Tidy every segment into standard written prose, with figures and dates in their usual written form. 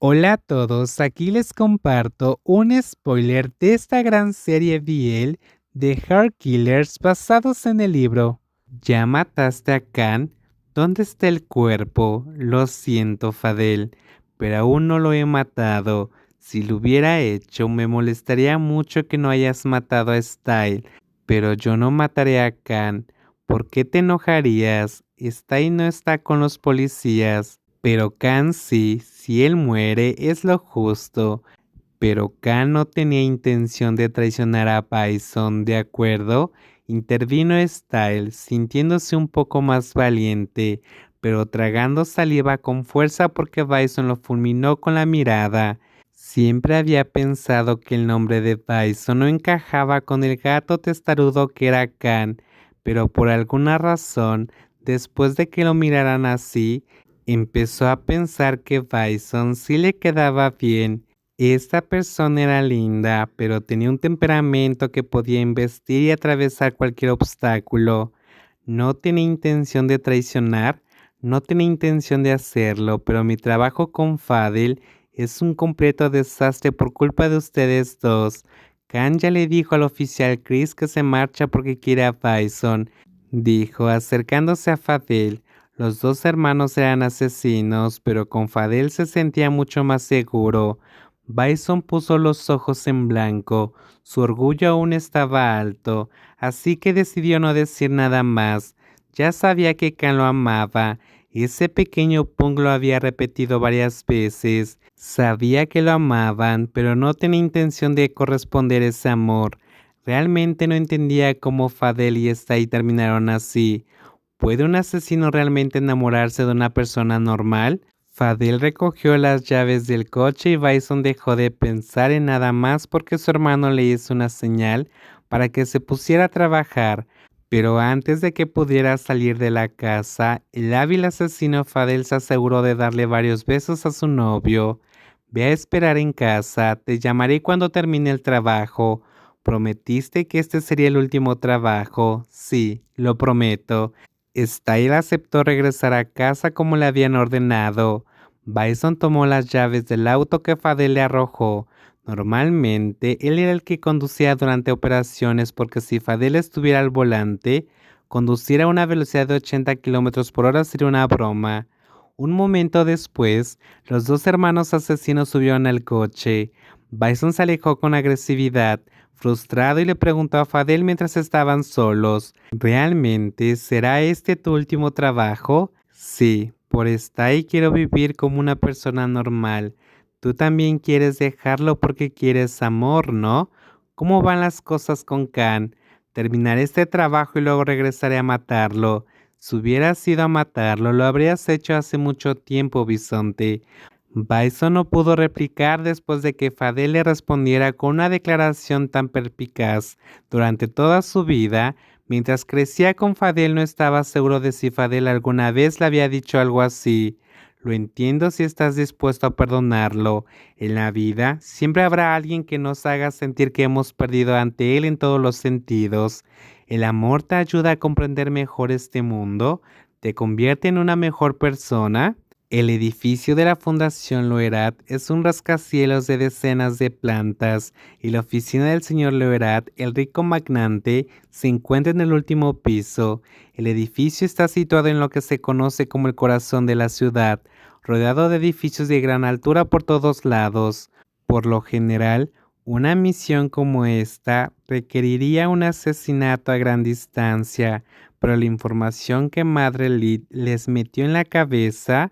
Hola a todos, aquí les comparto un spoiler de esta gran serie BL de Heart Killers basados en el libro. ¿Ya mataste a Khan? ¿Dónde está el cuerpo? Lo siento, Fadel, pero aún no lo he matado. Si lo hubiera hecho, me molestaría mucho que no hayas matado a Style, pero yo no mataré a Khan. ¿Por qué te enojarías? Style no está con los policías. Pero Khan sí, si él muere es lo justo. Pero Khan no tenía intención de traicionar a Bison, ¿de acuerdo? Intervino Styles, sintiéndose un poco más valiente, pero tragando saliva con fuerza porque Bison lo fulminó con la mirada. Siempre había pensado que el nombre de Bison no encajaba con el gato testarudo que era Khan, pero por alguna razón, después de que lo miraran así, empezó a pensar que Bison sí le quedaba bien. Esta persona era linda, pero tenía un temperamento que podía embestir y atravesar cualquier obstáculo. No tenía intención de traicionar, no tenía intención de hacerlo, pero mi trabajo con Fadil es un completo desastre por culpa de ustedes dos. Khan ya le dijo al oficial Chris que se marcha porque quiere a Bison, dijo acercándose a Fadil. Los dos hermanos eran asesinos, pero con Fadil se sentía mucho más seguro. Bison puso los ojos en blanco, su orgullo aún estaba alto, así que decidió no decir nada más. Ya sabía que Khan lo amaba, ese pequeño punk lo había repetido varias veces. Sabía que lo amaban, pero no tenía intención de corresponder ese amor. Realmente no entendía cómo Fadel y Stay terminaron así. ¿Puede un asesino realmente enamorarse de una persona normal? Fadil recogió las llaves del coche y Bison dejó de pensar en nada más porque su hermano le hizo una señal para que se pusiera a trabajar. Pero antes de que pudiera salir de la casa, el hábil asesino Fadil se aseguró de darle varios besos a su novio. Ve a esperar en casa, te llamaré cuando termine el trabajo. ¿Prometiste que este sería el último trabajo? Sí, lo prometo. Style aceptó regresar a casa como le habían ordenado. Bison tomó las llaves del auto que Fadel le arrojó. Normalmente, él era el que conducía durante operaciones porque si Fadel estuviera al volante, conducir a una velocidad de 80 kilómetros por hora sería una broma. Un momento después, los dos hermanos asesinos subieron al coche. Bison se alejó con agresividad, frustrado y le preguntó a Fadel mientras estaban solos. ¿Realmente será este tu último trabajo? Sí, por esta ahí quiero vivir como una persona normal. Tú también quieres dejarlo porque quieres amor, ¿no? ¿Cómo van las cosas con Khan? Terminaré este trabajo y luego regresaré a matarlo. Si hubieras ido a matarlo, lo habrías hecho hace mucho tiempo, Bisonte. Bison no pudo replicar después de que Fadel le respondiera con una declaración tan perspicaz. Durante toda su vida, mientras crecía con Fadel, no estaba seguro de si Fadel alguna vez le había dicho algo así. Lo entiendo si estás dispuesto a perdonarlo. En la vida siempre habrá alguien que nos haga sentir que hemos perdido ante él en todos los sentidos. El amor te ayuda a comprender mejor este mundo, te convierte en una mejor persona. El edificio de la Fundación Loerat es un rascacielos de decenas de plantas y la oficina del señor Loerat, el rico magnate, se encuentra en el último piso. El edificio está situado en lo que se conoce como el corazón de la ciudad, rodeado de edificios de gran altura por todos lados. Por lo general, una misión como esta requeriría un asesinato a gran distancia, pero la información que Madre Lid les metió en la cabeza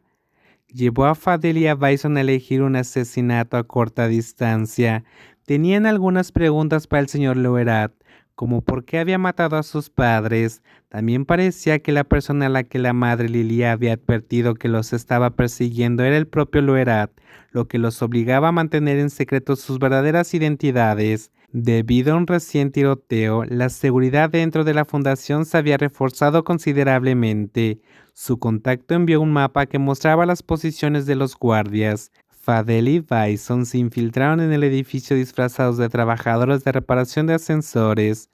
llevó a Fadel y a Bison a elegir un asesinato a corta distancia. Tenían algunas preguntas para el señor Loerat, como por qué había matado a sus padres. También parecía que la persona a la que la madre Lilia había advertido que los estaba persiguiendo era el propio Loerat, lo que los obligaba a mantener en secreto sus verdaderas identidades. Debido a un recién tiroteo, la seguridad dentro de la fundación se había reforzado considerablemente. Su contacto envió un mapa que mostraba las posiciones de los guardias. Fadel y Bison se infiltraron en el edificio disfrazados de trabajadores de reparación de ascensores.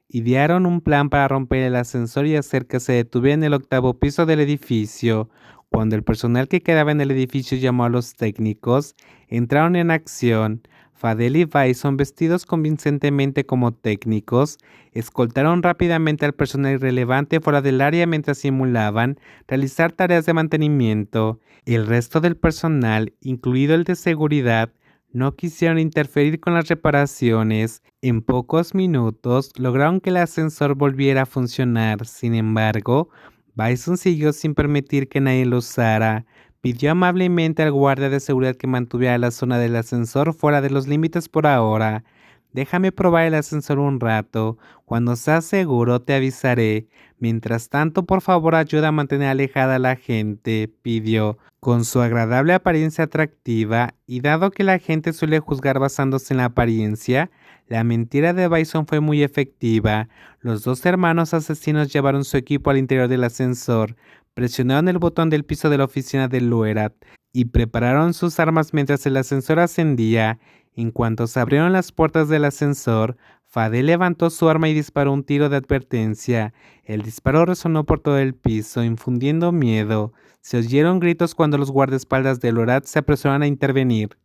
Idearon un plan para romper el ascensor y hacer que se detuviera en el octavo piso del edificio. Cuando el personal que quedaba en el edificio llamó a los técnicos, entraron en acción. Fadel y Bison, vestidos convincentemente como técnicos, escoltaron rápidamente al personal irrelevante fuera del área mientras simulaban realizar tareas de mantenimiento. El resto del personal, incluido el de seguridad, no quisieron interferir con las reparaciones. En pocos minutos lograron que el ascensor volviera a funcionar. Sin embargo, Bison siguió sin permitir que nadie lo usara. Pidió amablemente al guardia de seguridad que mantuviera la zona del ascensor fuera de los límites por ahora. Déjame probar el ascensor un rato. Cuando sea seguro te avisaré. Mientras tanto, por favor, ayuda a mantener alejada a la gente, pidió. Con su agradable apariencia atractiva, y dado que la gente suele juzgar basándose en la apariencia, la mentira de Bison fue muy efectiva. Los dos hermanos asesinos llevaron su equipo al interior del ascensor, presionaron el botón del piso de la oficina de Loerat y prepararon sus armas mientras el ascensor ascendía. En cuanto se abrieron las puertas del ascensor, Fadel levantó su arma y disparó un tiro de advertencia. El disparo resonó por todo el piso, infundiendo miedo. Se oyeron gritos cuando los guardaespaldas de Loerat se apresuraron a intervenir.